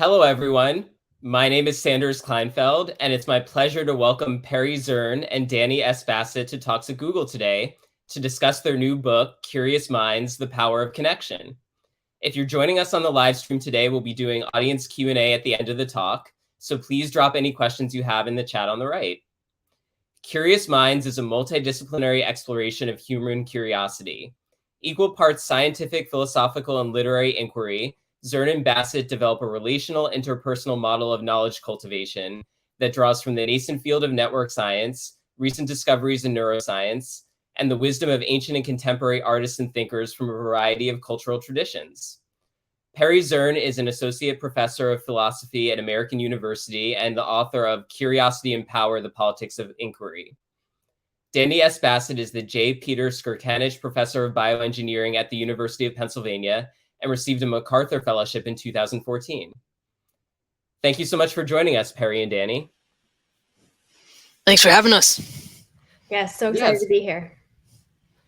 Hello, everyone. My name is Sanders Kleinfeld, and it's my pleasure to welcome Perry Zurn and Dani S. Bassett to Talks at Google today to discuss their new book, Curious Minds, The Power of Connection. If you're joining us on the live stream today, we'll be doing audience Q&A at the end of the talk, so please drop any questions you have in the chat on the right. Curious Minds is a multidisciplinary exploration of human curiosity. Equal parts scientific, philosophical, and literary inquiry, Zurn and Bassett develop a relational interpersonal model of knowledge cultivation that draws from the nascent field of network science, recent discoveries in neuroscience, and the wisdom of ancient and contemporary artists and thinkers from a variety of cultural traditions. Perry Zurn is an associate professor of philosophy at American University and the author of Curiosity and Power, The Politics of Inquiry. Dani S. Bassett is the J. Peter Skirkanich Professor of Bioengineering at the University of Pennsylvania and received a MacArthur Fellowship in 2014. Thank you so much for joining us, Perry and Dani. Thanks for having us. Yes, so excited to be here.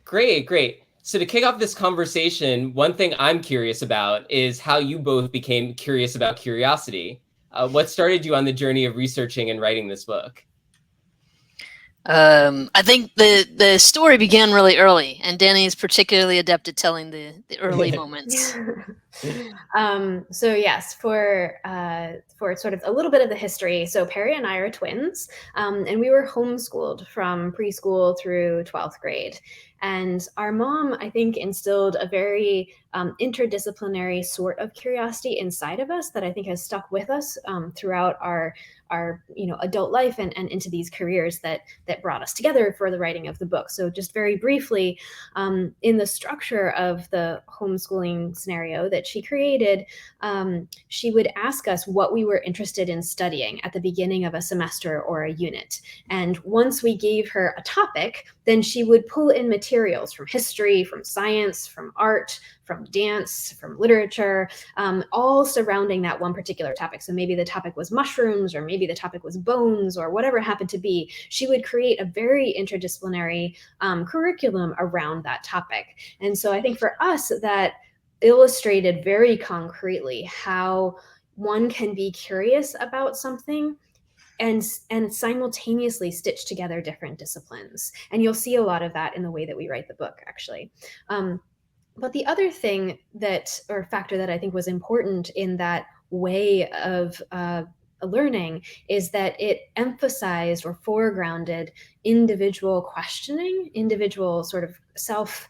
Great. So to kick off this conversation, one thing I'm curious about is how you both became curious about curiosity. What started you on the journey of researching and writing this book? I think the story began really early, and Dani is particularly adept at telling the early moments. So yes, for sort of a little bit of the history. So Perry and I are twins, and we were homeschooled from preschool through 12th grade. And our mom, I think, instilled a very interdisciplinary sort of curiosity inside of us that I think has stuck with us throughout our adult life and into these careers that brought us together for the writing of the book. So just very briefly, in the structure of the homeschooling scenario that she created, she would ask us what we were interested in studying at the beginning of a semester or a unit. And once we gave her a topic, then she would pull in materials from history, from science, from art, from dance, from literature, all surrounding that one particular topic. So maybe the topic was mushrooms, or maybe the topic was bones, or whatever it happened to be. She would create a very interdisciplinary curriculum around that topic. And so I think for us, that illustrated very concretely how one can be curious about something and simultaneously stitch together different disciplines. And you'll see a lot of that in the way that we write the book, actually. But the other thing or factor that I think was important in that way of learning is that it emphasized or foregrounded individual questioning, individual sort of self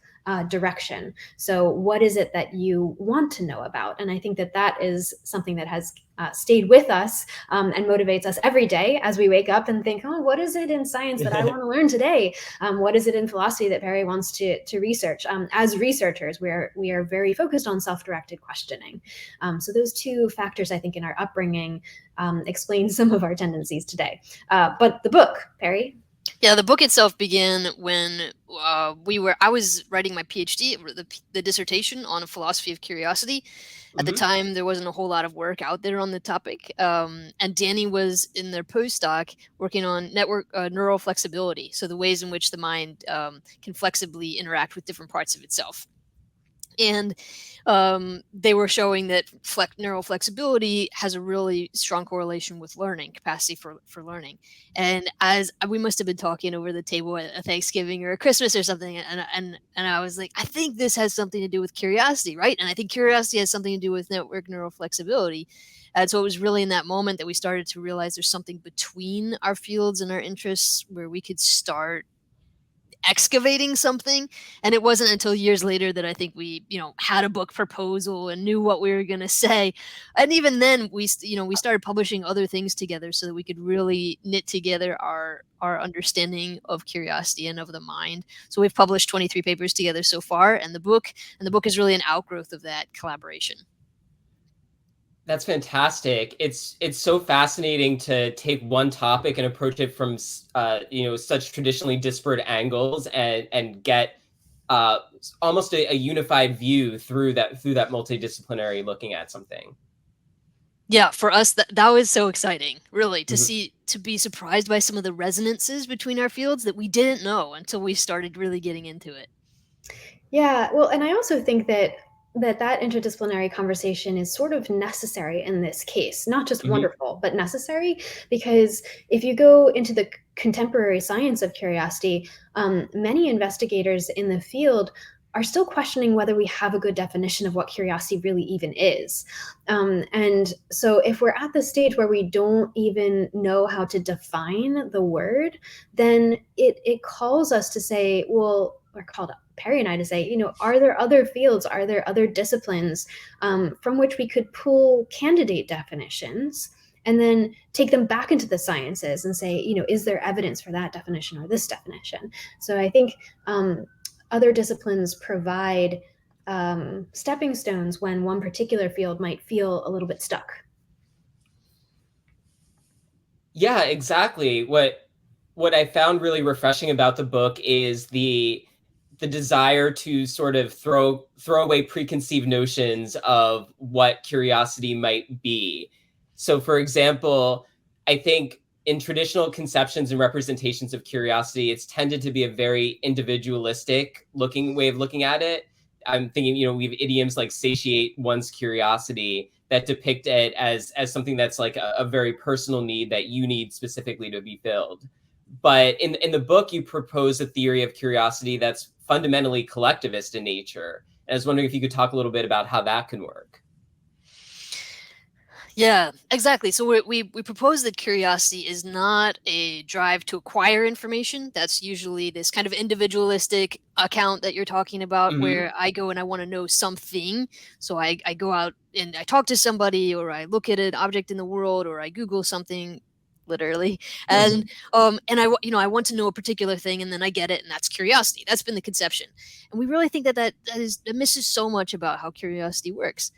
direction. So what is it that you want to know about? And I think that is something that has stayed with us and motivates us every day as we wake up and think, oh, what is it in science that I want to learn today? What is it in philosophy that Perry wants to research? As researchers, we are very focused on self-directed questioning. So those two factors, I think, in our upbringing explain some of our tendencies today. But the book, Perry? Yeah, the book itself began when I was writing my PhD, the dissertation on a philosophy of curiosity. At the time, there wasn't a whole lot of work out there on the topic, and Dani was in their postdoc working on network neural flexibility, so the ways in which the mind can flexibly interact with different parts of itself. And they were showing that neural flexibility has a really strong correlation with learning, capacity for learning. And as we must have been talking over the table at a Thanksgiving or a Christmas or something, and I was like, I think this has something to do with curiosity, right? And I think curiosity has something to do with network neural flexibility. And so it was really in that moment that we started to realize there's something between our fields and our interests where we could start excavating something. And it wasn't until years later that I think we had a book proposal and knew what we were going to say. And even then we started publishing other things together so that we could really knit together our understanding of curiosity and of the mind. So we've published 23 papers together so far, and the book is really an outgrowth of that collaboration. That's fantastic. It's so fascinating to take one topic and approach it from such traditionally disparate angles and get almost a unified view through that multidisciplinary looking at something. Yeah, for us that was so exciting, really, to be surprised by some of the resonances between our fields that we didn't know until we started really getting into it. Yeah, well, and I also think that that interdisciplinary conversation is sort of necessary in this case, not just wonderful, but necessary, because if you go into the contemporary science of curiosity, many investigators in the field are still questioning whether we have a good definition of what curiosity really even is. And so if we're at the stage where we don't even know how to define the word, then it calls us to say, well, or called Perry and I to say, are there other fields, are there other disciplines from which we could pull candidate definitions and then take them back into the sciences and say, is there evidence for that definition or this definition? So I think other disciplines provide stepping stones when one particular field might feel a little bit stuck. Yeah, exactly. What I found really refreshing about the book is the desire to sort of throw away preconceived notions of what curiosity might be. So, for example, I think in traditional conceptions and representations of curiosity, it's tended to be a very individualistic way of looking at it. I'm thinking, we have idioms like satiate one's curiosity that depict it as something that's like a very personal need that you need specifically to be filled. But in the book, you propose a theory of curiosity that's fundamentally collectivist in nature. And I was wondering if you could talk a little bit about how that can work. Yeah, exactly. So we propose that curiosity is not a drive to acquire information. That's usually this kind of individualistic account that you're talking about, where I go and I want to know something. So I go out and I talk to somebody, or I look at an object in the world, or I Google something, literally, and I want to know a particular thing, and then I get it, and that's curiosity. That's been the conception, and we really think that misses so much about how curiosity works.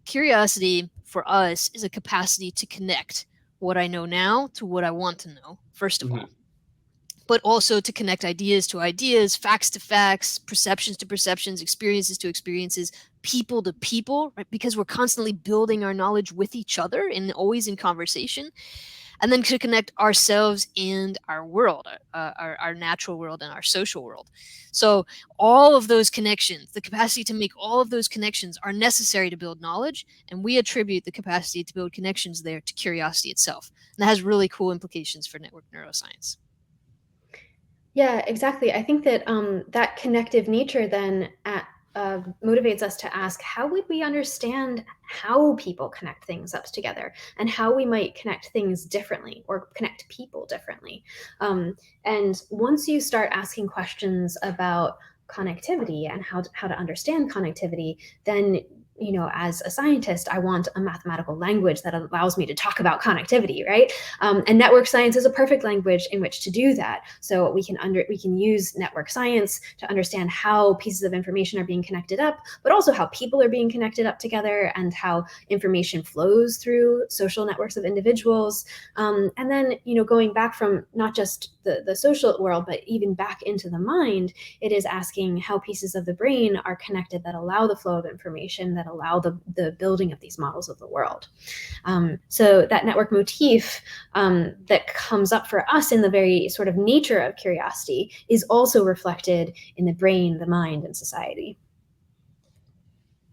Curiosity for us is a capacity to connect what I know now to what I want to know, first of all, but also to connect ideas to ideas, facts to facts, perceptions to perceptions, experiences to experiences, people to people, right? Because we're constantly building our knowledge with each other and always in conversation. And then to connect ourselves and our world, our natural world and our social world. So all of those connections, the capacity to make all of those connections, are necessary to build knowledge, and we attribute the capacity to build connections there to curiosity itself. And that has really cool implications for network neuroscience. Yeah, exactly. I think that that connective nature then motivates us to ask, how would we understand how people connect things up together, and how we might connect things differently or connect people differently. And once you start asking questions about connectivity and how to understand connectivity, then as a scientist, I want a mathematical language that allows me to talk about connectivity, right? And network science is a perfect language in which to do that. So we can use network science to understand how pieces of information are being connected up, but also how people are being connected up together, and how information flows through social networks of individuals. And then, going back from not just the social world, but even back into the mind, it is asking how pieces of the brain are connected that allow the flow of information, that allow the building of these models of the world. So that network motif that comes up for us in the very sort of nature of curiosity is also reflected in the brain, the mind, and society.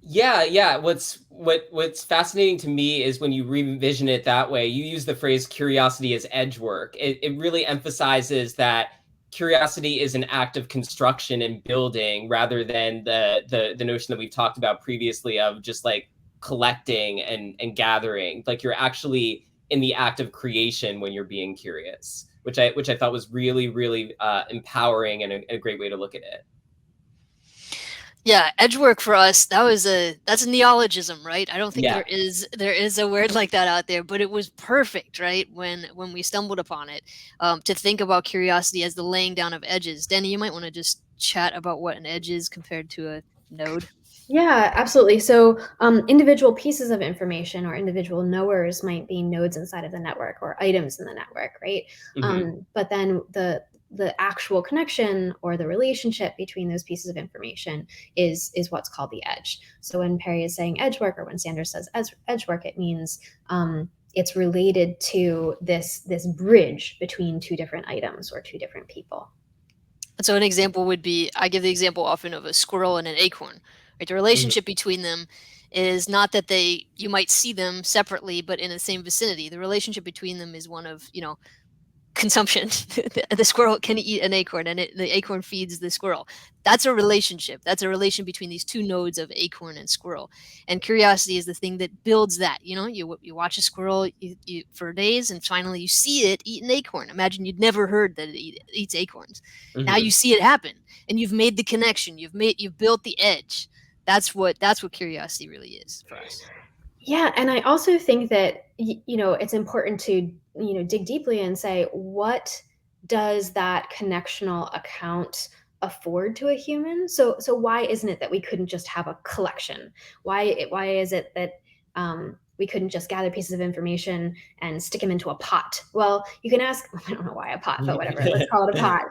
Yeah. What's fascinating to me is when you revision it that way, you use the phrase curiosity as edge work. It really emphasizes that curiosity is an act of construction and building, rather than the notion that we've talked about previously of just like collecting and gathering. Like you're actually in the act of creation when you're being curious, which I thought was really, really empowering and a great way to look at it. Yeah, edge work for us, that's a neologism, right? I don't think there is a word like that out there, but it was perfect, right? When we stumbled upon it, to think about curiosity as the laying down of edges. Dani, you might want to just chat about what an edge is compared to a node. Yeah, absolutely. So individual pieces of information or individual knowers might be nodes inside of the network or items in the network, right? But then the actual connection or the relationship between those pieces of information is what's called the edge. So when Perry is saying edge work, or when Sanders says edge work, it means it's related to this bridge between two different items or two different people. So an example would be, I give the example often of a squirrel and an acorn, right? The relationship between them is not that you might see them separately, but in the same vicinity. The relationship between them is one of, consumption. The squirrel can eat an acorn, and the acorn feeds the squirrel. That's a relationship. That's a relation between these two nodes of acorn and squirrel. And curiosity is the thing that builds that. You watch a squirrel for days, and finally you see it eat an acorn. Imagine you'd never heard that it eats acorns. Now you see it happen, and you've made the connection. You've built the edge. That's what curiosity really is for us. Yeah, and I also think that it's important to dig deeply and say, what does that connectional account afford to a human? So why isn't it that we couldn't just have a collection? Why is it that we couldn't just gather pieces of information and stick them into a pot? Well, you can ask, I don't know why a pot, but whatever, let's call it a pot.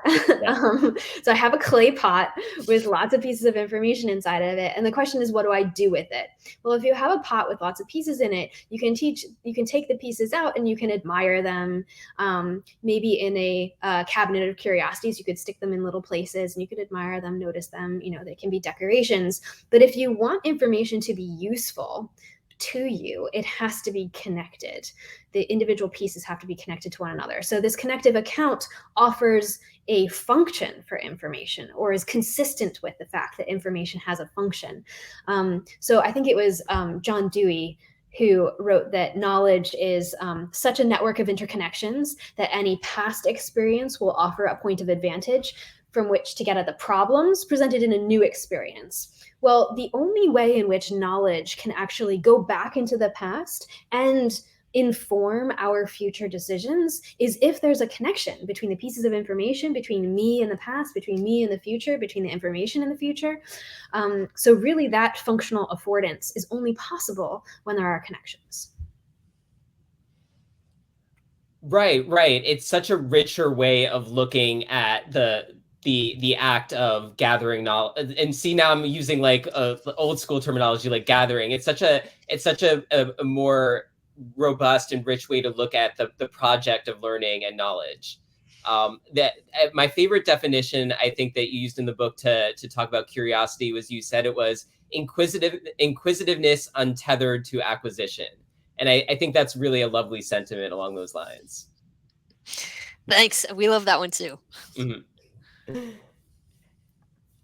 So I have a clay pot with lots of pieces of information inside of it. And the question is, what do I do with it? Well, if you have a pot with lots of pieces in it, you can take the pieces out and you can admire them. Maybe in a cabinet of curiosities, you could stick them in little places and you could admire them, notice them. They can be decorations. But if you want information to be useful to you, it has to be connected. The individual pieces have to be connected to one another. So this connective account offers a function for information, or is consistent with the fact that information has a function. So I think it was John Dewey who wrote that knowledge is such a network of interconnections that any past experience will offer a point of advantage from which to get at the problems presented in a new experience. Well, the only way in which knowledge can actually go back into the past and inform our future decisions is if there's a connection between the pieces of information, between me and the past, between me and the future, between the information and the future. So really that functional affordance is only possible when there are connections. Right. It's such a richer way of looking at the act of gathering knowledge. And see, now I'm using like old school terminology, like gathering. It's such a more robust and rich way to look at the project of learning and knowledge. That my favorite definition I think that you used in the book to talk about curiosity was, you said it was inquisitiveness untethered to acquisition. And I think that's really a lovely sentiment along those lines. Thanks. We love that one too. Mm-hmm.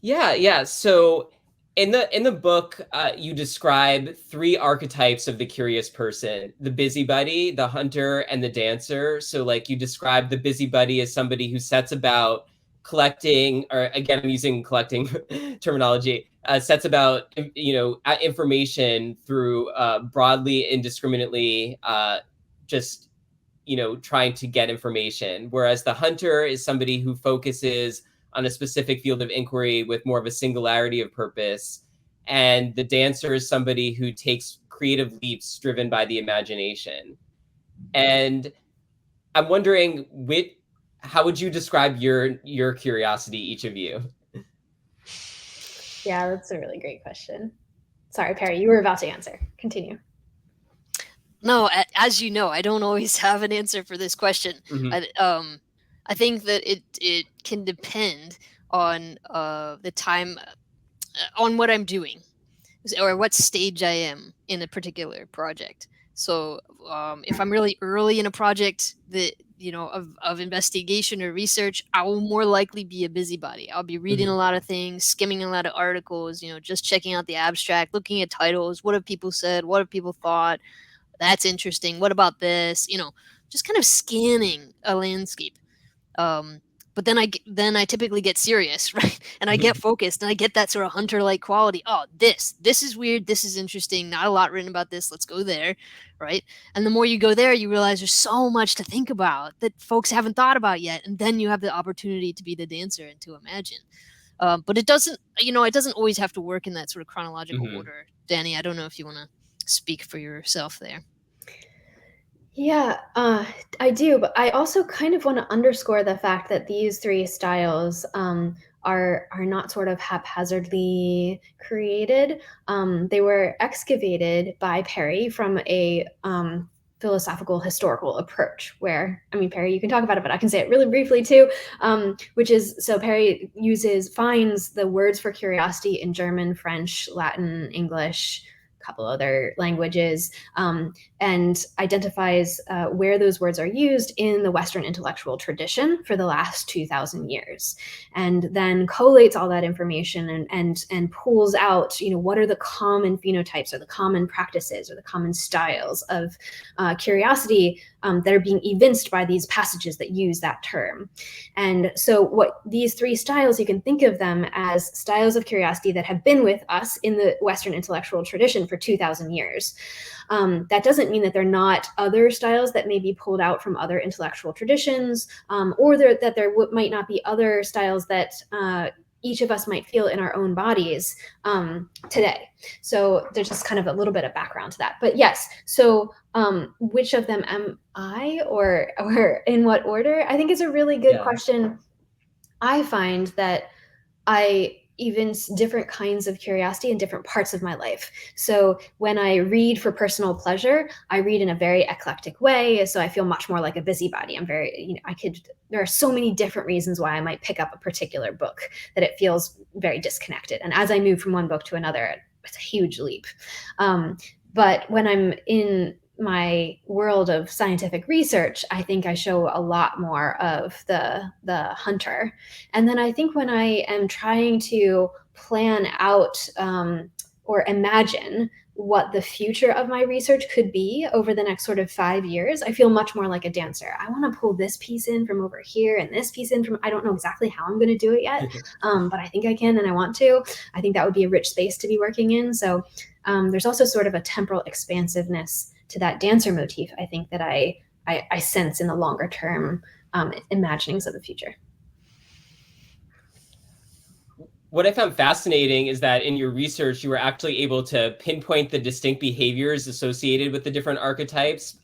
Yeah. So in the book, you describe 3 archetypes of the curious person: the busybody, the hunter, and the dancer. So like, you describe the busybody as somebody who sets about collecting, or again, I'm using collecting terminology, sets about, information through broadly, indiscriminately, just, trying to get information. Whereas the hunter is somebody who focuses on a specific field of inquiry with more of a singularity of purpose. And the dancer is somebody who takes creative leaps driven by the imagination. And I'm wondering, how would you describe your curiosity, each of you? Yeah, that's a really great question. Sorry, Perry, you were about to answer. Continue. No, as you know, I don't always have an answer for this question. Mm-hmm. I think that it can depend on the time, on what I'm doing, or what stage I am in a particular project. So if I'm really early in a project that of investigation or research, I will more likely be a busybody. I'll be reading a lot of things, skimming a lot of articles, just checking out the abstract, looking at titles. What have people said? What have people thought? That's interesting. What about this? Just kind of scanning a landscape. But then I typically get serious, right? And I get focused, and I get that sort of hunter-like quality. Oh, this is weird. This is interesting. Not a lot written about this. Let's go there, right? And the more you go there, you realize there's so much to think about that folks haven't thought about yet. And then you have the opportunity to be the dancer and to imagine. But it doesn't always have to work in that sort of chronological order. Dani, I don't know if you want to speak for yourself there. Yeah, I do, but I also kind of want to underscore the fact that these 3 styles are not sort of haphazardly created. They were excavated by Perry from a philosophical historical approach where, I mean, Perry, you can talk about it, but I can say it really briefly too, which is, so Perry finds the words for curiosity in German, French, Latin, English, a couple other languages, and identifies where those words are used in the Western intellectual tradition for the last 2,000 years, and then collates all that information and pulls out, what are the common phenotypes or the common practices or the common styles of curiosity that are being evinced by these passages that use that term. And so what these three styles, you can think of them as styles of curiosity that have been with us in the Western intellectual tradition for 2,000 years. That doesn't mean that they're not other styles that may be pulled out from other intellectual traditions, or that there might not be other styles that each of us might feel in our own bodies today. So there's just kind of a little bit of background to that. But yes, so which of them am I, or in what order? I think is a really good question. I find that I evince different kinds of curiosity in different parts of my life. So when I read for personal pleasure, I read in a very eclectic way. So I feel much more like a busybody. I'm very, there are so many different reasons why I might pick up a particular book that it feels very disconnected. And as I move from one book to another, it's a huge leap. But when I'm in my world of scientific research, I think I show a lot more of the hunter. And then I think when I am trying to plan out or imagine what the future of my research could be over the next sort of 5 years, I feel much more like a dancer. I want to pull this piece in from over here and this piece in from, I don't know exactly how I'm going to do it yet, but I think I can and I want to. I think that would be a rich space to be working in. So there's also sort of a temporal expansiveness to that dancer motif, I think, that I sense in the longer term imaginings of the future. What I found fascinating is that in your research, you were actually able to pinpoint the distinct behaviors associated with the different archetypes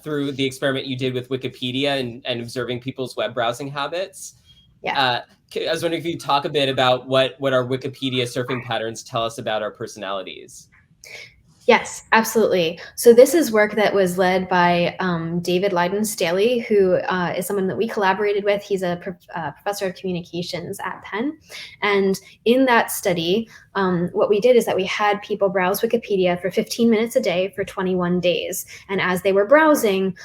through the experiment you did with Wikipedia and observing people's web browsing habits. Yeah. I was wondering if you could talk a bit about what our Wikipedia surfing patterns tell us about our personalities. Yes, absolutely. So this is work that was led by David Leyden Staley, who is someone that we collaborated with. He's a professor of communications at Penn. And in that study, what we did is that we had people browse Wikipedia for 15 minutes a day for 21 days. And as they were browsing,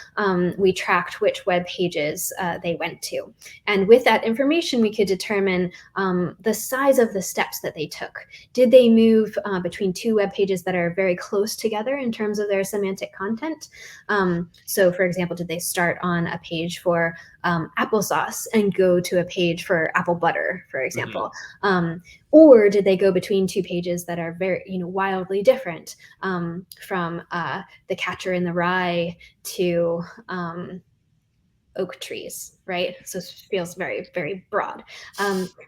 we tracked which web pages they went to. And with that information, we could determine the size of the steps that they took. Did they move between two web pages that are very close together in terms of their semantic content? So for example, did they start on a page for applesauce and go to a page for apple butter, for example? Mm-hmm. Or did they go between two pages that are very, wildly different, from The Catcher in the Rye to oak trees, right? So it feels very, very broad.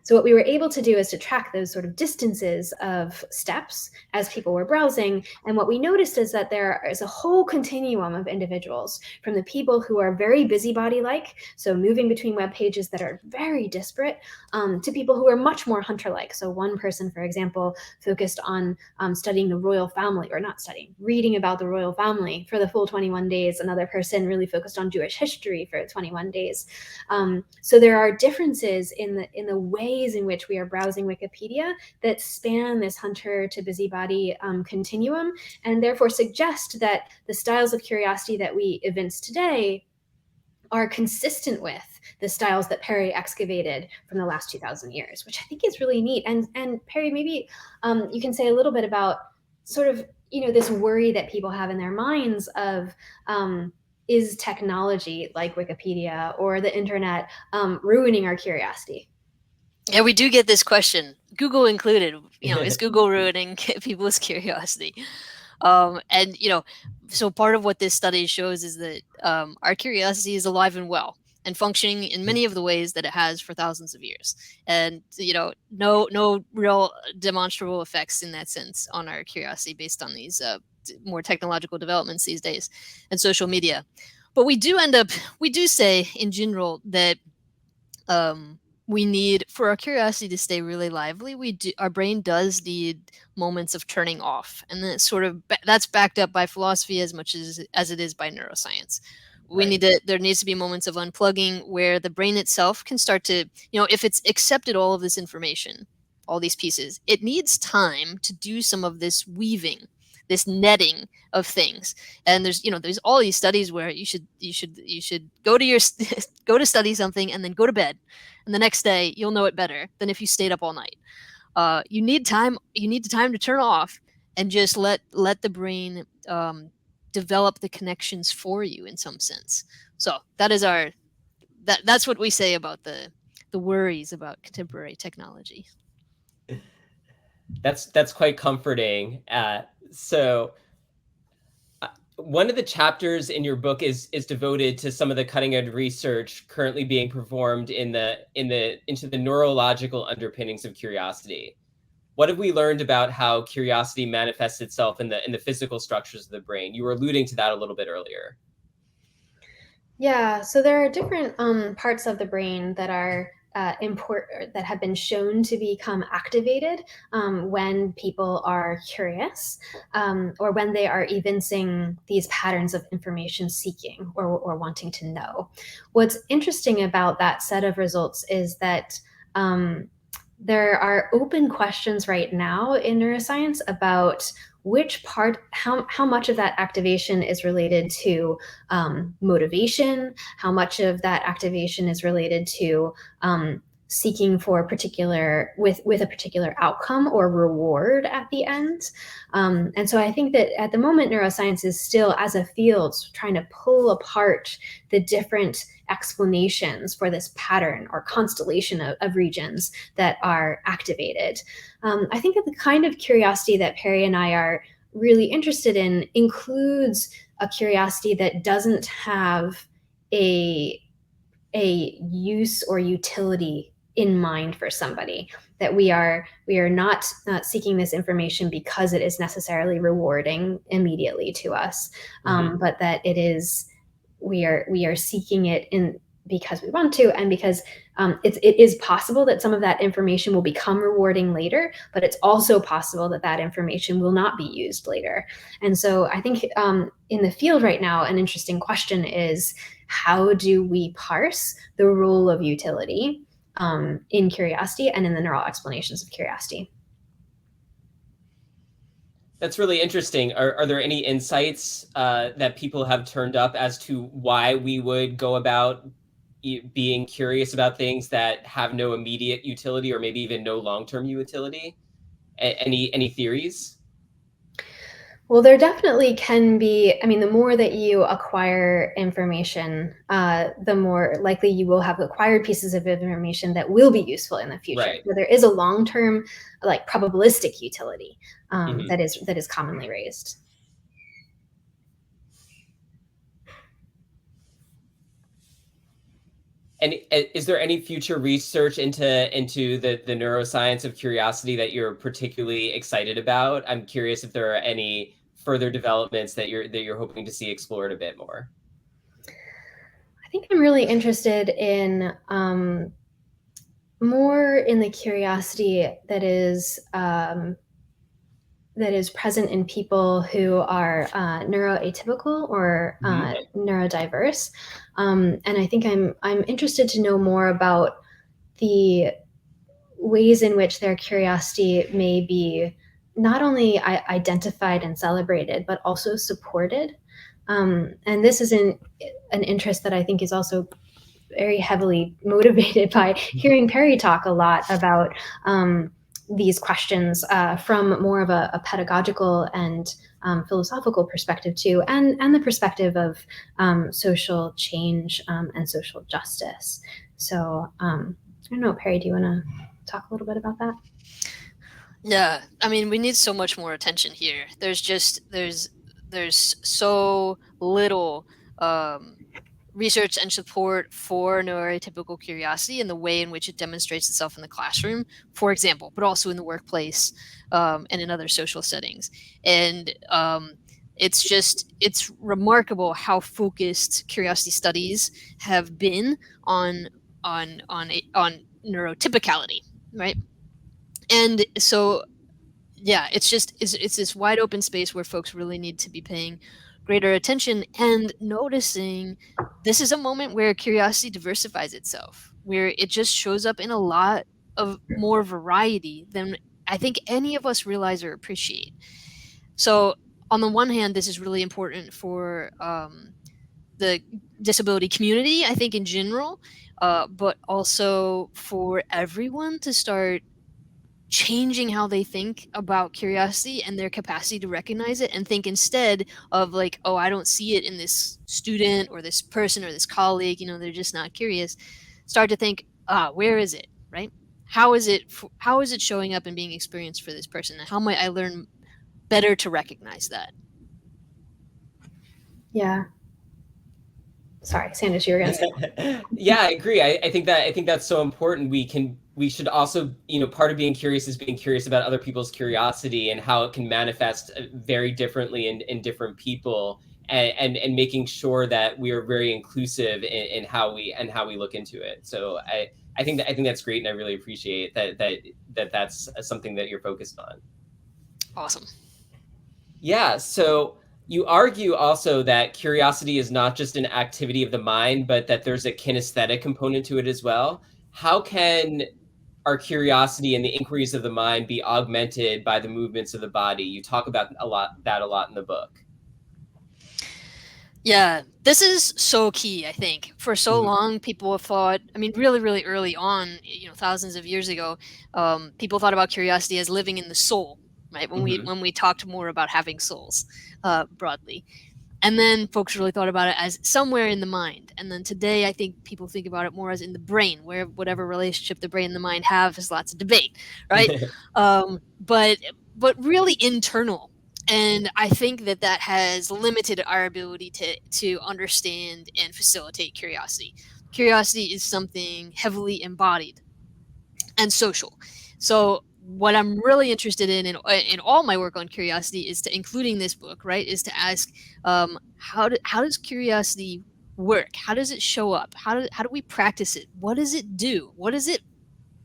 So what we were able to do is to track those sort of distances of steps as people were browsing. And what we noticed is that there is a whole continuum of individuals, from the people who are very busybody-like, so moving between web pages that are very disparate, to people who are much more hunter-like. So one person, for example, focused on studying the royal family, or not studying, reading about the royal family for the full 21 days. Another person really focused on Jewish history for 21 days. So there are differences in the ways in which we are browsing Wikipedia that span this hunter to busybody continuum, and therefore suggest that the styles of curiosity that we evince today are consistent with the styles that Perry excavated from the last 2,000 years, which I think is really neat. And Perry, maybe you can say a little bit about sort of, this worry that people have in their minds of, is technology like Wikipedia or the internet ruining our curiosity? Yeah, we do get this question, Google included. Is Google ruining people's curiosity? And so part of what this study shows is that our curiosity is alive and well and functioning in many of the ways that it has for thousands of years. And no real demonstrable effects in that sense on our curiosity based on these more technological developments these days and social media. But we do say in general that we need, for our curiosity to stay really lively, our brain does need moments of turning off, and then that's backed up by philosophy as much as it is by neuroscience. There needs to be moments of unplugging where the brain itself can start to, if it's accepted all of this information, all these pieces, it needs time to do some of this weaving, this netting of things. And there's all these studies where you should go to study something and then go to bed, and the next day you'll know it better than if you stayed up all night. You need time to turn off and just let the brain develop the connections for you in some sense. So that's what we say about the worries about contemporary technology. That's quite comforting. So one of the chapters in your book is devoted to some of the cutting edge research currently being performed into the neurological underpinnings of curiosity. What have we learned about how curiosity manifests itself in the physical structures of the brain? You were alluding to that a little bit earlier. Yeah, so there are different parts of the brain that are that have been shown to become activated when people are curious, or when they are evincing these patterns of information seeking or wanting to know. What's interesting about that set of results is that there are open questions right now in neuroscience about how much of that activation is related to motivation, how much of that activation is related to seeking for with a particular outcome or reward at the end. And so I think that at the moment, neuroscience is still, as a field, trying to pull apart the different explanations for this pattern or constellation of regions that are activated. I think that the kind of curiosity that Perry and I are really interested in includes a curiosity that doesn't have a use or utility in mind for somebody, that we are not seeking this information because it is necessarily rewarding immediately to us, but that we are seeking it because we want to, and because it is possible that some of that information will become rewarding later, but it's also possible that that information will not be used later. And so I think in the field right now, an interesting question is, how do we parse the role of utility in curiosity and in the neural explanations of curiosity? That's really interesting. Are there any insights that people have turned up as to why we would go about being curious about things that have no immediate utility or maybe even no long-term utility? Any theories? Well, there definitely can be. I mean, the more that you acquire information, the more likely you will have acquired pieces of information that will be useful in the future. Right. So there is a long-term, like, probabilistic utility that is commonly raised. And is there any future research into the neuroscience of curiosity that you're particularly excited about? I'm curious if there are any further developments that you're hoping to see explored a bit more. I think I'm really interested in more in the curiosity that is present in people who are neuroatypical or neurodiverse, and I think I'm interested to know more about the ways in which their curiosity may be not only identified and celebrated, but also supported. And this is an interest that I think is also very heavily motivated by hearing Perry talk a lot about these questions from more of a pedagogical and philosophical perspective too, and the perspective of social change and social justice. So I don't know, Perry, do you want to talk a little bit about that? Yeah, I mean, we need so much more attention here. There's so little research and support for neurotypical curiosity and the way in which it demonstrates itself in the classroom, for example, but also in the workplace and in other social settings. And it's remarkable how focused curiosity studies have been on neurotypicality, right? And so, yeah, it's this wide open space where folks really need to be paying greater attention and noticing this is a moment where curiosity diversifies itself, where it just shows up in a lot of more variety than I think any of us realize or appreciate. So on the one hand, this is really important for the disability community, I think in general, but also for everyone to start changing how they think about curiosity and their capacity to recognize it, and think instead of like, oh, I don't see it in this student or this person or this colleague, they're just not curious. Start to think, where is it, right? How is it showing up and being experienced for this person? How might I learn better to recognize that? Yeah. Sorry, Sanders, you were going to say. Yeah, I agree. I think that's so important. We should also, part of being curious is being curious about other people's curiosity and how it can manifest very differently in different people, and making sure that we are very inclusive in how we look into it. So I think that's great, and I really appreciate that's something that you're focused on. Awesome. Yeah, so you argue also that curiosity is not just an activity of the mind, but that there's a kinesthetic component to it as well. How can our curiosity and the inquiries of the mind be augmented by the movements of the body? You talk about a lot in the book. Yeah, this is so key, I think. For so long, people have thought, really, really early on, thousands of years ago, people thought about curiosity as living in the soul, right? When we talked more about having souls, broadly. And then folks really thought about it as somewhere in the mind. And then today, I think people think about it more as in the brain, where whatever relationship the brain and the mind have is lots of debate, right? But really internal. And I think that has limited our ability to understand and facilitate curiosity. Curiosity is something heavily embodied and social. So what I'm really interested in all my work on curiosity is to, including this book, right, is to ask, how does curiosity work? How does it show up? How do we practice it? What does it do? What does it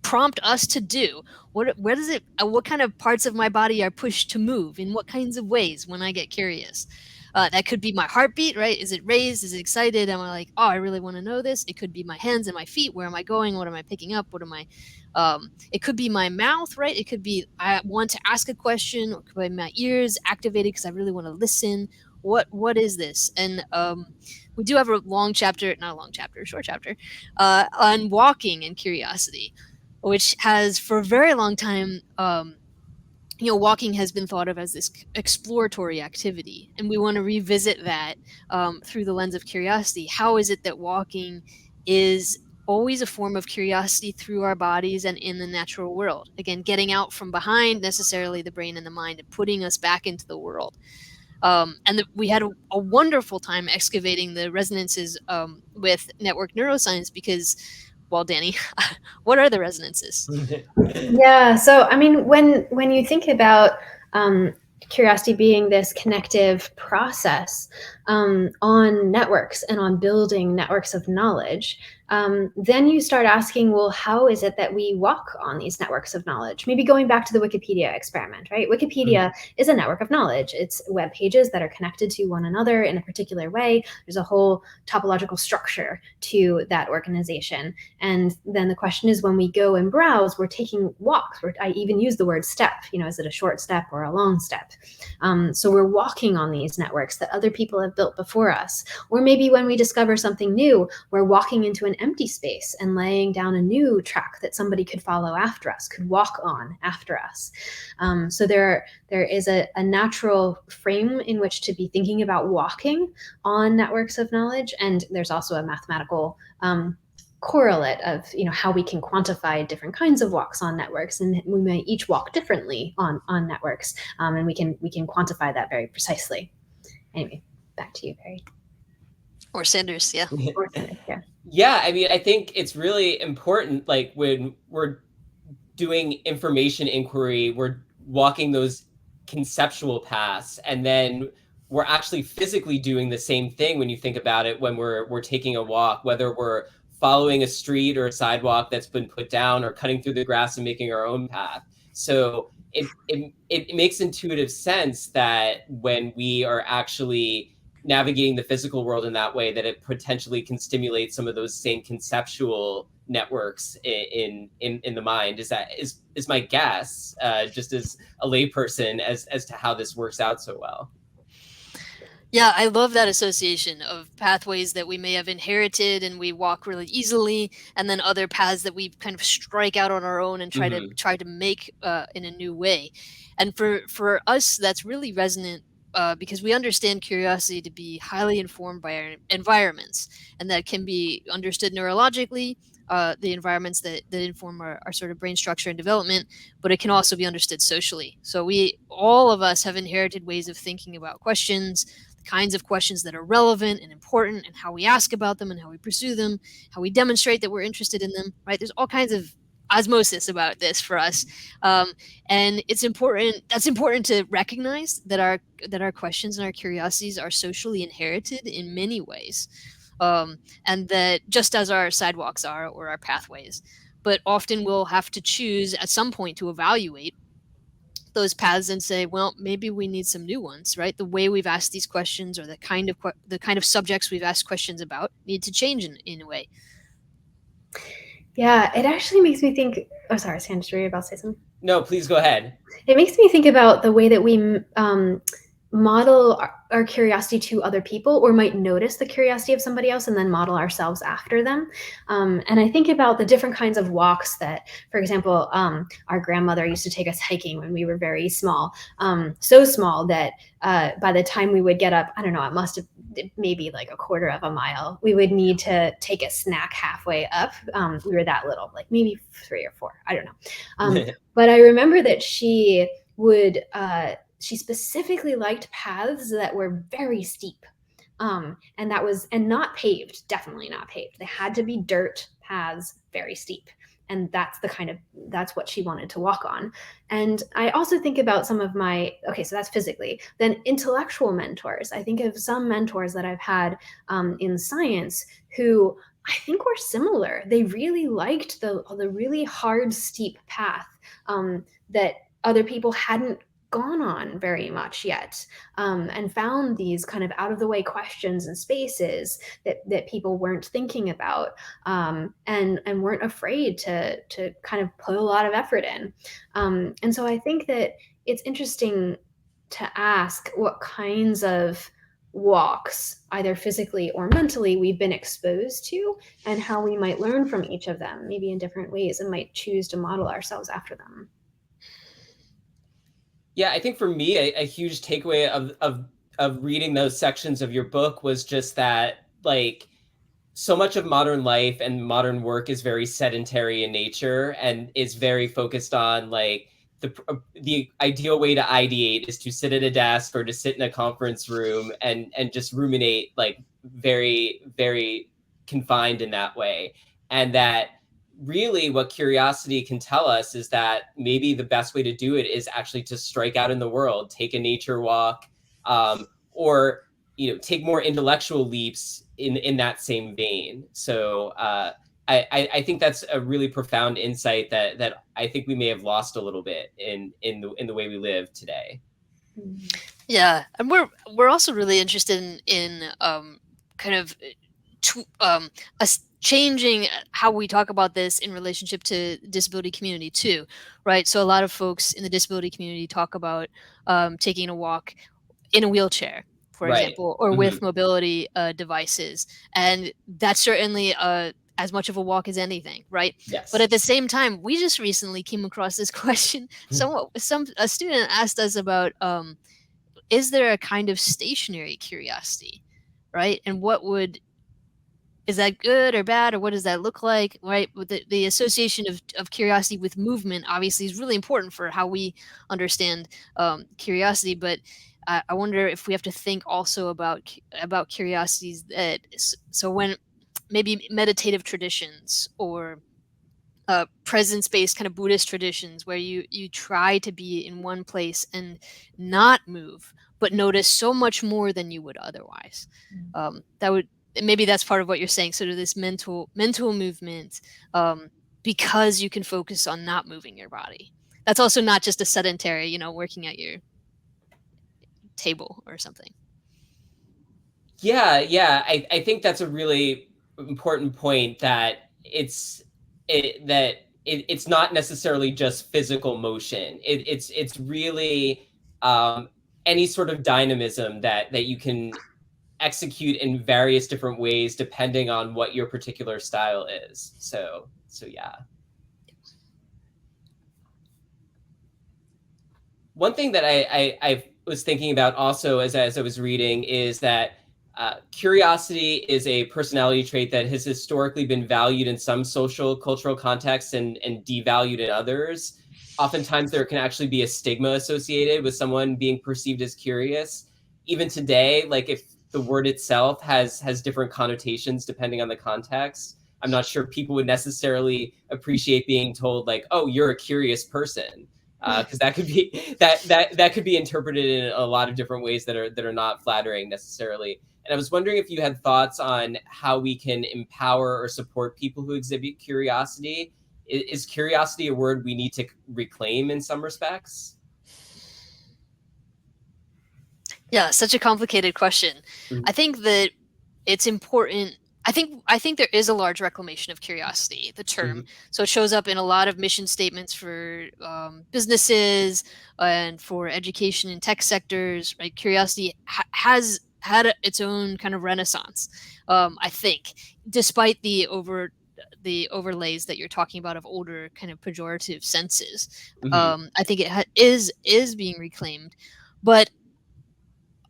prompt us to do? What kind of parts of my body are pushed to move in what kinds of ways when I get curious? That could be my heartbeat, right? Is it raised? Is it excited? Am I like, oh, I really want to know this? It could be my hands and my feet. Where am I going? What am I picking up? It could be my mouth, right? It could be I want to ask a question, or it could be my ears activated because I really want to listen. What is this? And we do have a short chapter on walking and curiosity, which has for a very long time, walking has been thought of as this exploratory activity, and we want to revisit that through the lens of curiosity. How is it that walking is always a form of curiosity through our bodies and in the natural world? Again, getting out from behind necessarily the brain and the mind and putting us back into the world. We had a wonderful time excavating the resonances with network neuroscience because, well, Dani, what are the resonances? Yeah, so when you think about curiosity being this connective process on networks and on building networks of knowledge, then you start asking, well, how is it that we walk on these networks of knowledge? Maybe going back to the Wikipedia experiment, right? Wikipedia is a network of knowledge. It's web pages that are connected to one another in a particular way. There's a whole topological structure to that organization. And then the question is, when we go and browse, we're taking walks. I even use the word step. Is it a short step or a long step? So we're walking on these networks that other people have built before us. Or maybe when we discover something new, we're walking into an empty space and laying down a new track that somebody could follow after us, could walk on after us. So there is a natural frame in which to be thinking about walking on networks of knowledge. And there's also a mathematical correlate of how we can quantify different kinds of walks on networks, and we may each walk differently on networks, and we can quantify that very precisely. Anyway, back to you, Perry. Or Sanders, yeah. Or Sanders, yeah. Yeah, I think it's really important, like when we're doing information inquiry, we're walking those conceptual paths, and then we're actually physically doing the same thing when you think about it when we're taking a walk, whether we're following a street or a sidewalk that's been put down, or cutting through the grass and making our own path. So it makes intuitive sense that when we are actually navigating the physical world in that way, that it potentially can stimulate some of those same conceptual networks in the mind. Is my guess, just as a layperson, as to how this works out so well. Yeah, I love that association of pathways that we may have inherited and we walk really easily, and then other paths that we kind of strike out on our own and try to make in a new way. And for us, that's really resonant because we understand curiosity to be highly informed by our environments, and that can be understood neurologically. The environments that inform our sort of brain structure and development, but it can also be understood socially. So all of us have inherited ways of thinking about questions, kinds of questions that are relevant and important, and how we ask about them and how we pursue them, how we demonstrate that we're interested in them, right? There's all kinds of osmosis about this for us. And it's important, that's important to recognize that our questions and our curiosities are socially inherited in many ways. And that just as our sidewalks are, or our pathways, but often we'll have to choose at some point to evaluate those paths and say, well, maybe we need some new ones, right? The way we've asked these questions, or the kind of subjects we've asked questions about, need to change in a way. Yeah, it actually makes me think. Oh, sorry, Sandra, were you about to say something? No, please go ahead. It makes me think about the way that we model our curiosity to other people, or might notice the curiosity of somebody else and then model ourselves after them. And I think about the different kinds of walks that, for example, our grandmother used to take us hiking when we were very small, so small that by the time we would get up, I don't know, it must have maybe like a quarter of a mile, we would need to take a snack halfway up. We were that little, like maybe 3 or 4, I don't know. But I remember that she would, she specifically liked paths that were very steep, and not paved, definitely not paved. They had to be dirt paths, very steep. And that's what she wanted to walk on. And I also think about some of okay, so that's physically. Then intellectual mentors. I think of some mentors that I've had in science who I think were similar. They really liked the really hard, steep path that other people hadn't gone on very much yet, and found these kind of out of the way questions and spaces that people weren't thinking about, and weren't afraid to kind of put a lot of effort in. And so I think that it's interesting to ask what kinds of walks, either physically or mentally, we've been exposed to, and how we might learn from each of them, maybe in different ways, and might choose to model ourselves after them. Yeah, I think for me, a huge takeaway of reading those sections of your book was just that, like, so much of modern life and modern work is very sedentary in nature, and is very focused on, like, the ideal way to ideate is to sit at a desk or to sit in a conference room and just ruminate, like, very, very confined in that way. And that really what curiosity can tell us is that maybe the best way to do it is actually to strike out in the world, take a nature walk, or take more intellectual leaps in that same vein. So I think that's a really profound insight that I think we may have lost a little bit in the way we live today. Yeah, and we're also really interested in kind of us changing how we talk about this in relationship to the disability community too, right? So a lot of folks in the disability community talk about taking a walk in a wheelchair, for example, or with mobility devices, and that's certainly as much of a walk as anything, right? Yes. But at the same time, we just recently came across this question. A student asked us about, is there a kind of stationary curiosity, right? And is that good or bad, or what does that look like, right? With the association of curiosity with movement obviously is really important for how we understand curiosity, but I wonder if we have to think also about curiosities that, so when maybe meditative traditions, or presence-based kind of Buddhist traditions, where you try to be in one place and not move, but notice so much more than you would otherwise. maybe that's part of what you're saying, sort of this mental movement, because you can focus on not moving your body. That's also not just a sedentary, working at your table or something. Yeah, I think that's a really important point, that it's not necessarily just physical motion. It's really any sort of dynamism that you can execute in various different ways depending on what your particular style is. So yeah. One thing that I was thinking about also as I was reading is that curiosity is a personality trait that has historically been valued in some social cultural contexts and devalued in others. Oftentimes there can actually be a stigma associated with someone being perceived as curious. Even today, like if the word itself has different connotations depending on the context, I'm not sure people would necessarily appreciate being told like, oh, you're a curious person. Because that could be that could be interpreted in a lot of different ways that are not flattering necessarily. And I was wondering if you had thoughts on how we can empower or support people who exhibit curiosity. Is curiosity a word we need to reclaim in some respects? Yeah, such a complicated question. I think that it's important. I think there is a large reclamation of curiosity, the term. So it shows up in a lot of mission statements for businesses and for education and tech sectors. Right, curiosity has had its own kind of renaissance. I think, despite the overlays that you're talking about of older kind of pejorative senses, I think it is being reclaimed. But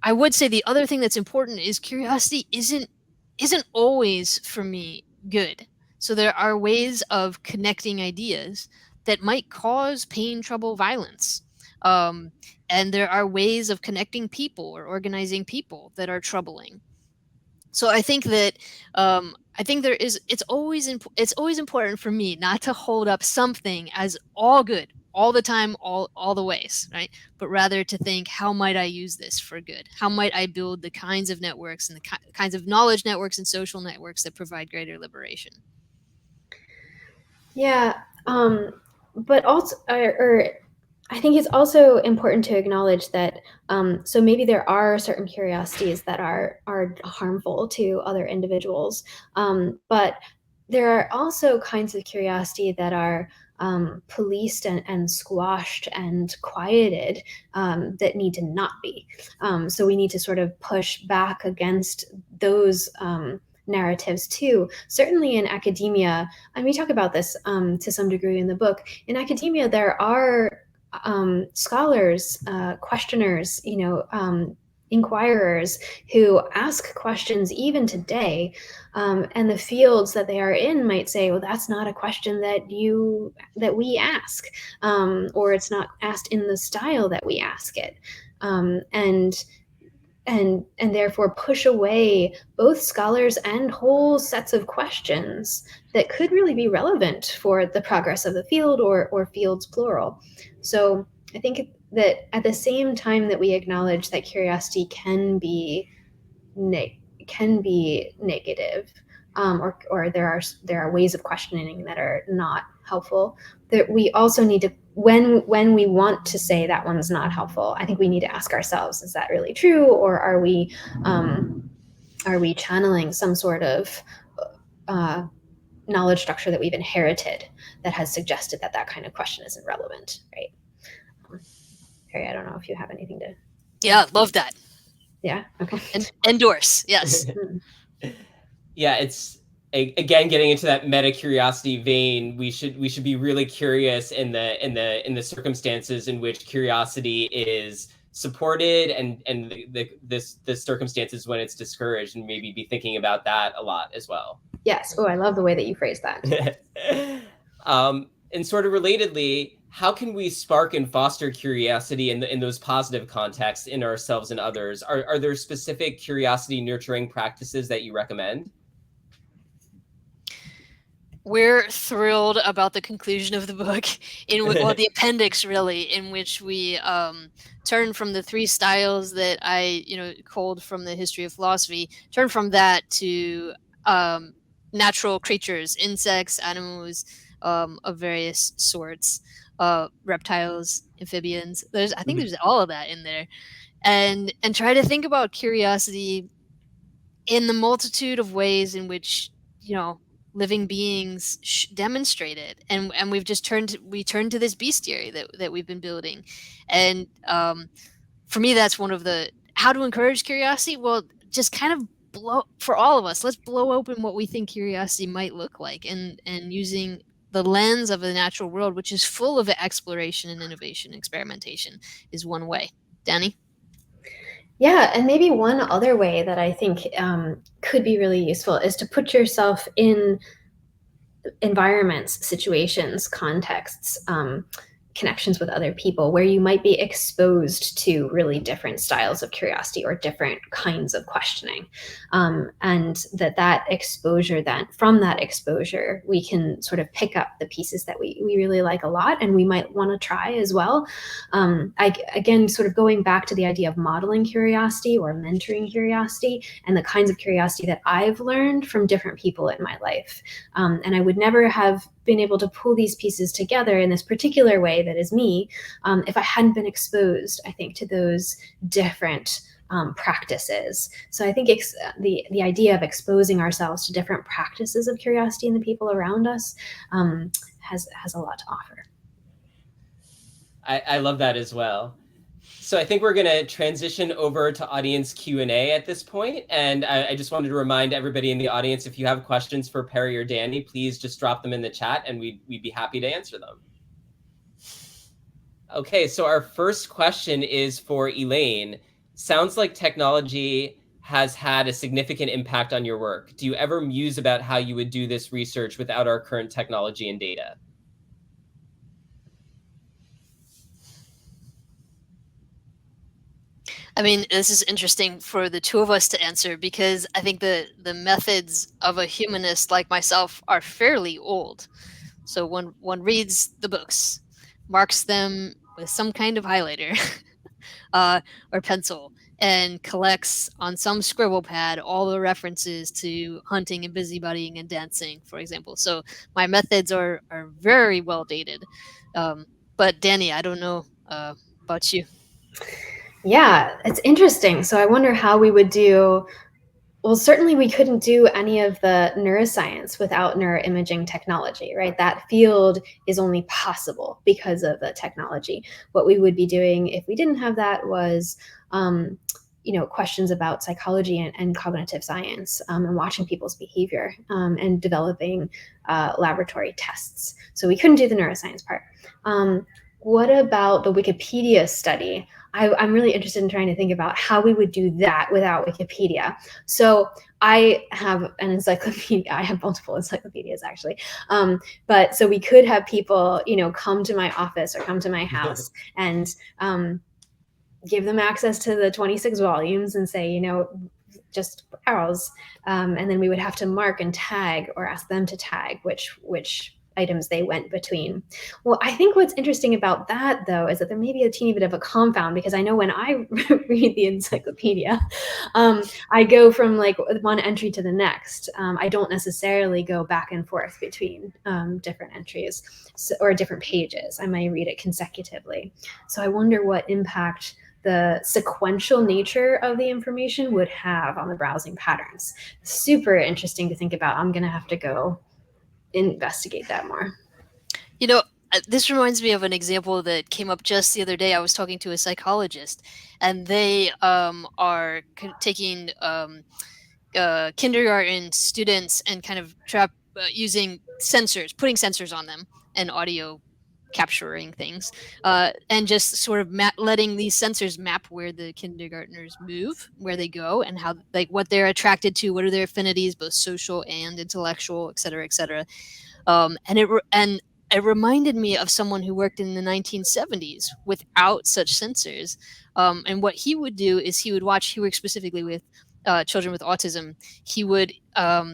I would say the other thing that's important is curiosity isn't always, for me, good. So there are ways of connecting ideas that might cause pain, trouble, violence. And there are ways of connecting people or organizing people that are troubling. So I think that it's always important for me not to hold up something as all good all the time, all the ways, right? But rather to think, how might I use this for good? How might I build the kinds of networks and the kinds of knowledge networks and social networks that provide greater liberation? Yeah, but also, I think it's also important to acknowledge that so maybe there are certain curiosities that are harmful to other individuals, but there are also kinds of curiosity that are policed and squashed and quieted, that need to not be. So we need to sort of push back against those narratives too. Certainly in academia, and we talk about this to some degree in the book, in academia there are scholars, questioners, inquirers who ask questions even today, and the fields that they are in might say, well, that's not a question that we ask, or it's not asked in the style that we ask it, and therefore push away both scholars and whole sets of questions that could really be relevant for the progress of the field, or fields plural. So I think that at the same time that we acknowledge that curiosity can be negative, or there are ways of questioning that are not helpful, that we also need to, when we want to say that one's not helpful, I think we need to ask ourselves, is that really true, or are we channeling some sort of knowledge structure that we've inherited that has suggested that kind of question isn't relevant, right? Harry, I don't know if you have anything to. Yeah, love that. Yeah. Okay. Endorse. Yes. Yeah, it's again getting into that meta curiosity vein. We should be really curious in the circumstances in which curiosity is supported, and the circumstances when it's discouraged, and maybe be thinking about that a lot as well. Yes. Oh, I love the way that you phrase that. And sort of relatedly, how can we spark and foster curiosity in those positive contexts in ourselves and others? Are there specific curiosity nurturing practices that you recommend? We're thrilled about the conclusion of the book, well, the appendix really, in which we turn from the three styles that I, culled from the history of philosophy, turn from that to natural creatures, insects, animals of various sorts, reptiles, amphibians. I think there's all of that in there, and try to think about curiosity in the multitude of ways in which living beings demonstrate it, and we've just turned to this bestiary that we've been building, and for me that's one of the how to encourage curiosity. Well, just kind of for all of us, let's blow open what we think curiosity might look like, and using the lens of the natural world, which is full of exploration and innovation, experimentation, is one way. Dani? Yeah, and maybe one other way that I think could be really useful is to put yourself in environments, situations, contexts, connections with other people where you might be exposed to really different styles of curiosity or different kinds of questioning. And that exposure, then from that exposure, we can sort of pick up the pieces that we really like a lot and we might want to try as well. Again, sort of going back to the idea of modeling curiosity or mentoring curiosity and the kinds of curiosity that I've learned from different people in my life. And I would never have been able to pull these pieces together in this particular way that is me if I hadn't been exposed, I think, to those different practices. So I think the idea of exposing ourselves to different practices of curiosity in the people around us has a lot to offer. I love that as well. So I think we're going to transition over to audience Q&A at this point. And I just wanted to remind everybody in the audience, if you have questions for Perry or Dani, please just drop them in the chat and we'd be happy to answer them. Okay, so our first question is for Elaine. Sounds like technology has had a significant impact on your work. Do you ever muse about how you would do this research without our current technology and data? I mean, this is interesting for the two of us to answer, because I think the methods of a humanist like myself are fairly old. So one reads the books, marks them with some kind of highlighter or pencil, and collects on some scribble pad all the references to hunting and busybodying and dancing, for example. So my methods are very well dated. But Dani, I don't know about you. Yeah, it's interesting. So I wonder how we would do. Well, certainly we couldn't do any of the neuroscience without neuroimaging technology, right? That field is only possible because of the technology. What we would be doing if we didn't have that was, questions about psychology and cognitive science, and watching people's behavior, and developing laboratory tests. So we couldn't do the neuroscience part. What about the Wikipedia study? I'm really interested in trying to think about how we would do that without Wikipedia. So I have an encyclopedia. I have multiple encyclopedias, actually. But so we could have people, come to my office or come to my house and give them access to the 26 volumes and say, just browse. And then we would have to mark and tag, or ask them to tag which items they went between. Well, I think what's interesting about that, though, is that there may be a teeny bit of a confound, because I know when I read the encyclopedia, I go from like one entry to the next. I don't necessarily go back and forth between different entries or different pages. I might read it consecutively. So I wonder what impact the sequential nature of the information would have on the browsing patterns. Super interesting to think about. I'm going to have to go investigate that more. This reminds me of an example that came up just the other day. I was talking to a psychologist, and they are taking kindergarten students and kind of using sensors, putting sensors on them and audio capturing things, and just sort of letting these sensors map where the kindergartners move, where they go, and how, like, what they're attracted to, what are their affinities, both social and intellectual, et cetera, et cetera. And it reminded me of someone who worked in the 1970s without such sensors. And what he would do is he would work specifically with children with autism, he would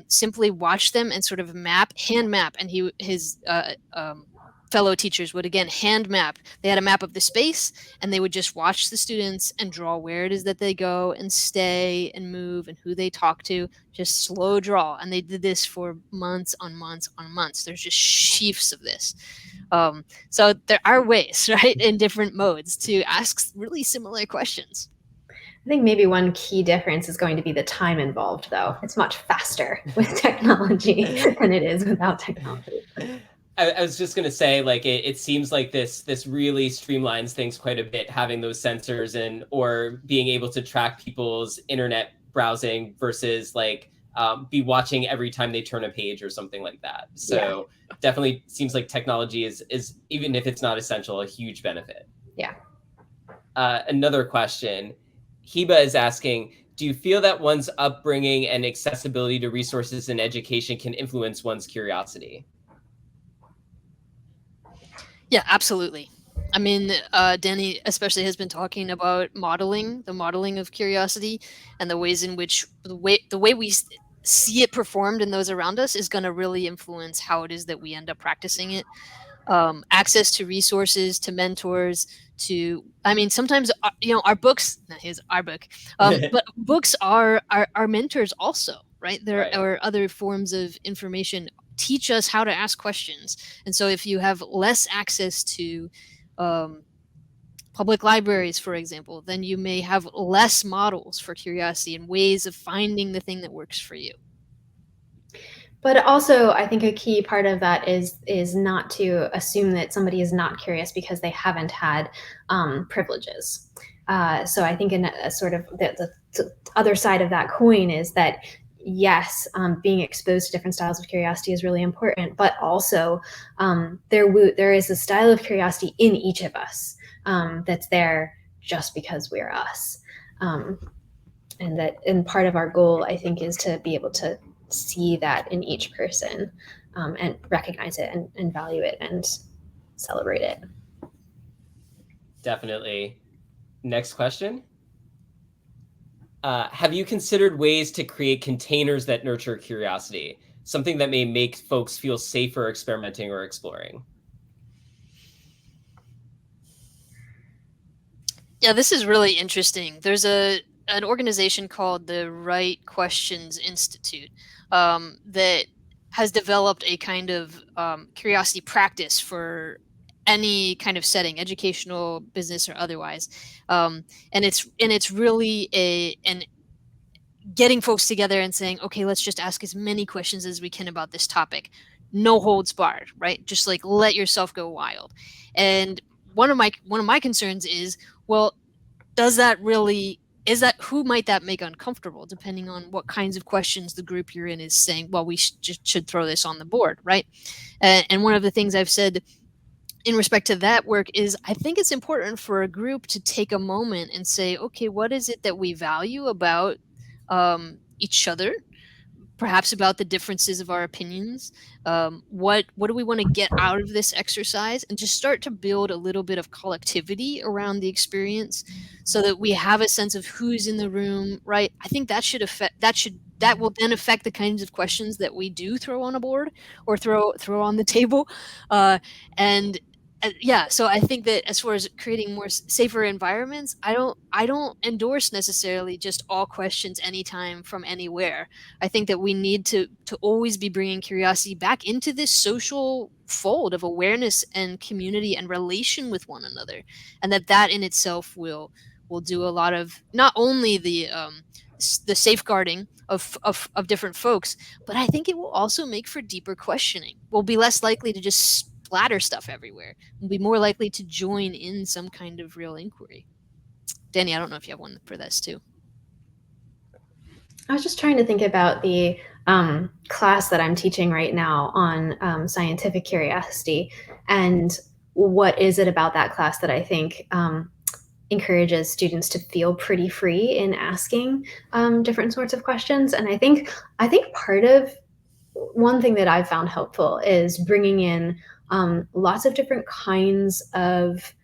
simply watch them and sort of hand map, and his fellow teachers would again hand map. They had a map of the space, and they would just watch the students and draw where it is that they go and stay and move and who they talk to, just slow draw. And they did this for months on months on months. There's just sheafs of this. So there are ways, right, in different modes to ask really similar questions. I think maybe one key difference is going to be the time involved, though. It's much faster with technology than it is without technology. I was just going to say, like, it seems like this really streamlines things quite a bit, having those sensors or being able to track people's internet browsing versus like be watching every time they turn a page or something like that. So definitely seems like technology is, even if it's not essential, a huge benefit. Yeah. Another question. Hiba is asking, do you feel that one's upbringing and accessibility to resources in education can influence one's curiosity? Yeah, absolutely. I mean, Dani especially has been talking about the modeling of curiosity, and the ways in which the way we see it performed in those around us is going to really influence how it is that we end up practicing it. Access to resources, to mentors, sometimes our books. Here's our book, but books are our mentors also, right? There are other forms of information. Teach us how to ask questions. And so if you have less access to public libraries, for example, then you may have less models for curiosity and ways of finding the thing that works for you. But also, I think a key part of that is not to assume that somebody is not curious because they haven't had privileges. So I think in a sort of the other side of that coin is that yes, being exposed to different styles of curiosity is really important, but also there is a style of curiosity in each of us that's there just because we're us. And part of our goal, I think, is to be able to see that in each person and recognize it and value it and celebrate it. Definitely. Next question. Have you considered ways to create containers that nurture curiosity? Something that may make folks feel safer experimenting or exploring? Yeah, this is really interesting. There's an organization called the Right Questions Institute that has developed a kind of curiosity practice for any kind of setting, educational, business, or otherwise. And it's really an getting folks together and saying, okay, let's just ask as many questions as we can about this topic. No holds barred, right? Just like let yourself go wild. And one of my concerns is, well, who might that make uncomfortable, depending on what kinds of questions the group you're in is saying, well, we should throw this on the board, right? And one of the things I've said in respect to that work is I think it's important for a group to take a moment and say, okay, what is it that we value about each other, perhaps about the differences of our opinions? What do we want to get out of this exercise, and just start to build a little bit of collectivity around the experience so that we have a sense of who's in the room, right? I think that will then affect the kinds of questions that we do throw on a board or throw on the table. So I think that as far as creating more safer environments, I don't endorse necessarily just all questions anytime from anywhere. I think that we need to always be bringing curiosity back into this social fold of awareness and community and relation with one another, and that in itself will do a lot of not only the safeguarding of different folks, but I think it will also make for deeper questioning. We'll be less likely to just splatter stuff everywhere. We'll be more likely to join in some kind of real inquiry. Dani, I don't know if you have one for this too. I was just trying to think about the class that I'm teaching right now on scientific curiosity, and what is it about that class that I think encourages students to feel pretty free in asking different sorts of questions. And I think part of one thing that I've found helpful is bringing in lots of different kinds of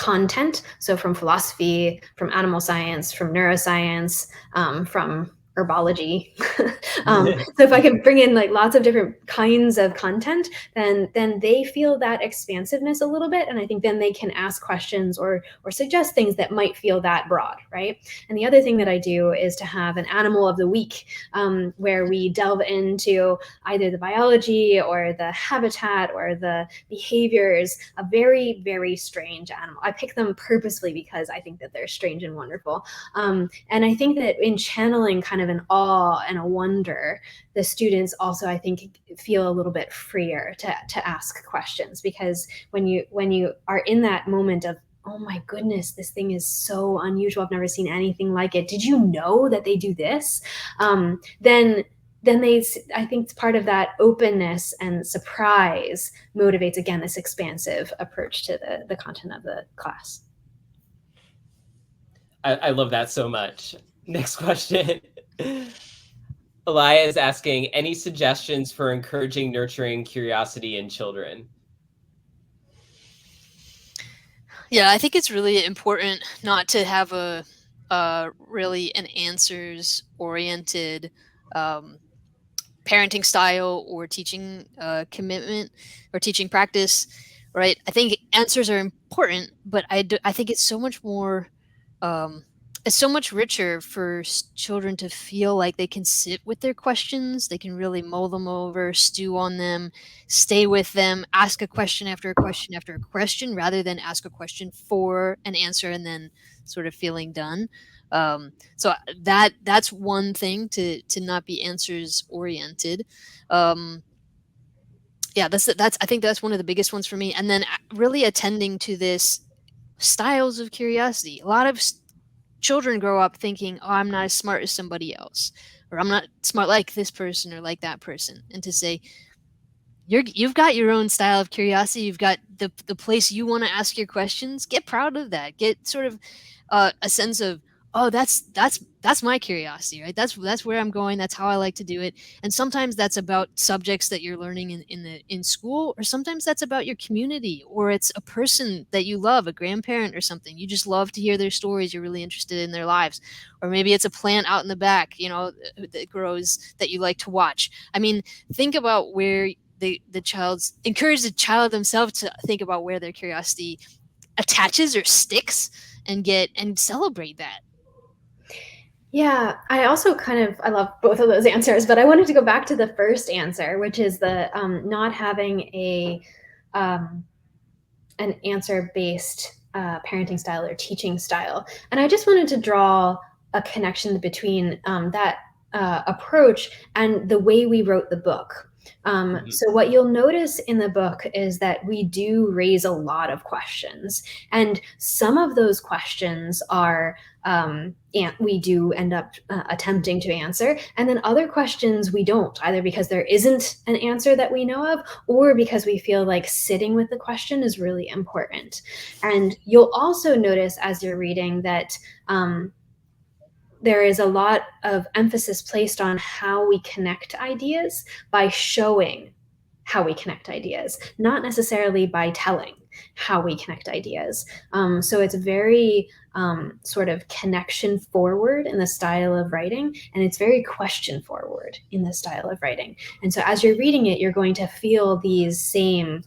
content. So from philosophy, from animal science, from neuroscience, from herbology. So if I can bring in like lots of different kinds of content, then they feel that expansiveness a little bit, and I think then they can ask questions or suggest things that might feel that broad, right? And the other thing that I do is to have an animal of the week, where we delve into either the biology or the habitat or the behaviors of very, very strange animal. I pick them purposely because I think that they're strange and wonderful. And I think that in channeling kind of an awe and a wonder, the students also, I think, feel a little bit freer to ask questions, because when you are in that moment of, oh my goodness, this thing is so unusual, I've never seen anything like it, did you know that they do this? Then they, I think part of that openness and surprise motivates, again, this expansive approach to the content of the class. I love that so much. Next question. Elia is asking, any suggestions for encouraging nurturing curiosity in children? Yeah, I think it's really important not to have a really an answers oriented parenting style or teaching commitment or teaching practice, right? I think answers are important, but I think it's so much more it's so much richer for children to feel like they can sit with their questions, they can really mull them over, stew on them, stay with them, ask a question after a question after a question, rather than ask a question for an answer and then sort of feeling done. So that's one thing, to not be answers oriented. Yeah, that's I think that's one of the biggest ones for me. And then really attending to this styles of curiosity. A lot of children grow up thinking, oh, I'm not as smart as somebody else, or I'm not smart like this person or like that person. And to say, you've got your own style of curiosity, you've got the place you want to ask your questions, get proud of that. Get sort of a sense of, oh, that's my curiosity, right? That's where I'm going. That's how I like to do it. And sometimes that's about subjects that you're learning in school, or sometimes that's about your community, or it's a person that you love, a grandparent or something. You just love to hear their stories. You're really interested in their lives. Or maybe it's a plant out in the back, that grows that you like to watch. I mean, think about where the child's encourage the child themselves to think about where their curiosity attaches or sticks, and celebrate that. Yeah, I also I love both of those answers, but I wanted to go back to the first answer, which is the not having an answer-based parenting style or teaching style. And I just wanted to draw a connection between that approach and the way we wrote the book. So what you'll notice in the book is that we do raise a lot of questions, and some of those questions are and we do end up attempting to answer, and then other questions we don't, either because there isn't an answer that we know of, or because we feel like sitting with the question is really important. And you'll also notice as you're reading that there is a lot of emphasis placed on how we connect ideas by showing how we connect ideas, not necessarily by telling how we connect ideas. So it's very sort of connection forward in the style of writing, and it's very question forward in the style of writing. And so as you're reading it, you're going to feel these same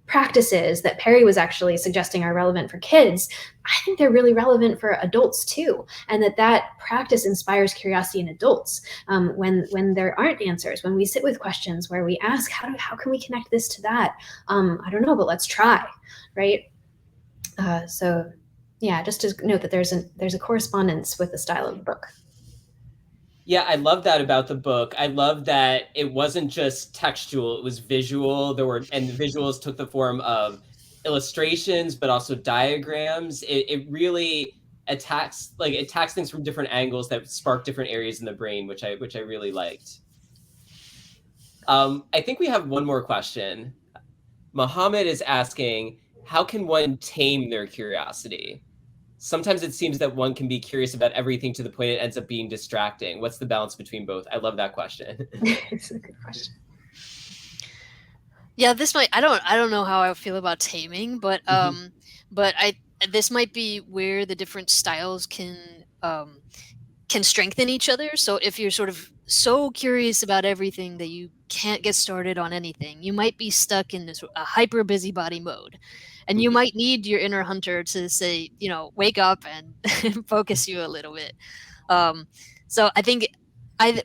practices that Perry was actually suggesting are relevant for kids. I think they're really relevant for adults too, and that practice inspires curiosity in adults. When there aren't answers, when we sit with questions where we ask, how can we connect this to that? I don't know, but let's try, right? So yeah, just to note that there's a correspondence with the style of the book. Yeah, I love that about the book. I love that it wasn't just textual, it was visual. And the visuals took the form of illustrations, but also diagrams. It really attacks things from different angles that spark different areas in the brain, which I really liked. I think we have one more question. Mohammed is asking, how can one tame their curiosity? Sometimes it seems that one can be curious about everything to the point it ends up being distracting. What's the balance between both? I love that question. It's a good question. Yeah, I don't know how I feel about taming, but but this might be where the different styles can strengthen each other. So if you're sort of so curious about everything that you can't get started on anything, you might be stuck in this hyper busybody mode. And you might need your inner hunter to say, wake up and focus you a little bit. So I think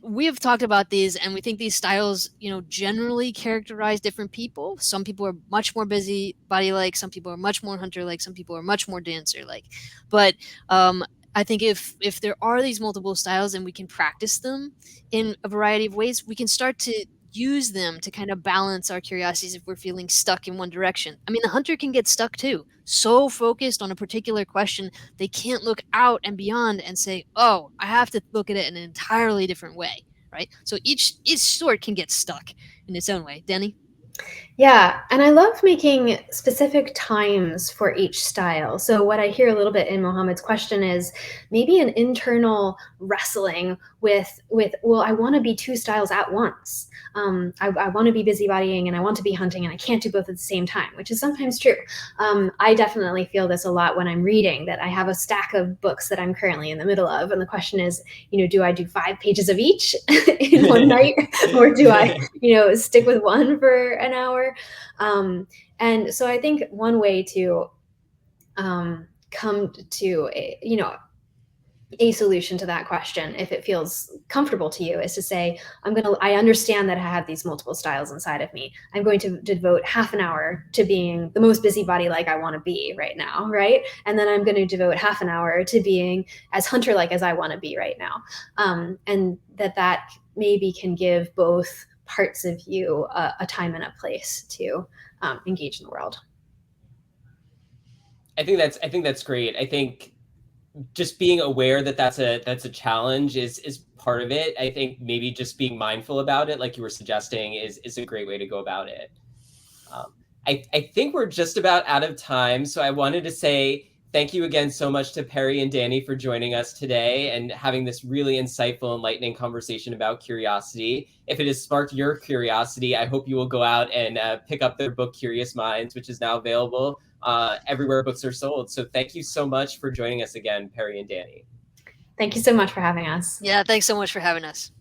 we have talked about these, and we think these styles, generally characterize different people. Some people are much more busybody-like, some people are much more hunter-like, some people are much more dancer-like. But I think if there are these multiple styles and we can practice them in a variety of ways, we can start to use them to kind of balance our curiosities if we're feeling stuck in one direction. I mean, the hunter can get stuck too, so focused on a particular question, they can't look out and beyond and say, oh, I have to look at it in an entirely different way, right? So each sort can get stuck in its own way. Dani? Yeah, and I love making specific times for each style. So what I hear a little bit in Mohammed's question is maybe an internal wrestling with well, I want to be two styles at once. I want to be busybodying and I want to be hunting, and I can't do both at the same time, which is sometimes true. I definitely feel this a lot when I'm reading, that I have a stack of books that I'm currently in the middle of, and the question is, do I do 5 pages of each in one night, or do I, stick with one for an hour? And so I think one way to come to a solution to that question, if it feels comfortable to you, is to say, I understand that I have these multiple styles inside of me. I'm going to devote half an hour to being the most busybody like I want to be right now, right? And then I'm going to devote half an hour to being as hunter-like as I want to be right now. And that maybe can give both parts of you a time and a place to engage in the world. I think that's great. I think just being aware that that's a challenge is part of it. I think maybe just being mindful about it, like you were suggesting, is a great way to go about it. I think we're just about out of time, so I wanted to say thank you again so much to Perry and Dani for joining us today and having this really insightful, enlightening conversation about curiosity. If it has sparked your curiosity, I hope you will go out and pick up their book, Curious Minds, which is now available everywhere books are sold. So thank you so much for joining us again, Perry and Dani. Thank you so much for having us. Yeah, thanks so much for having us.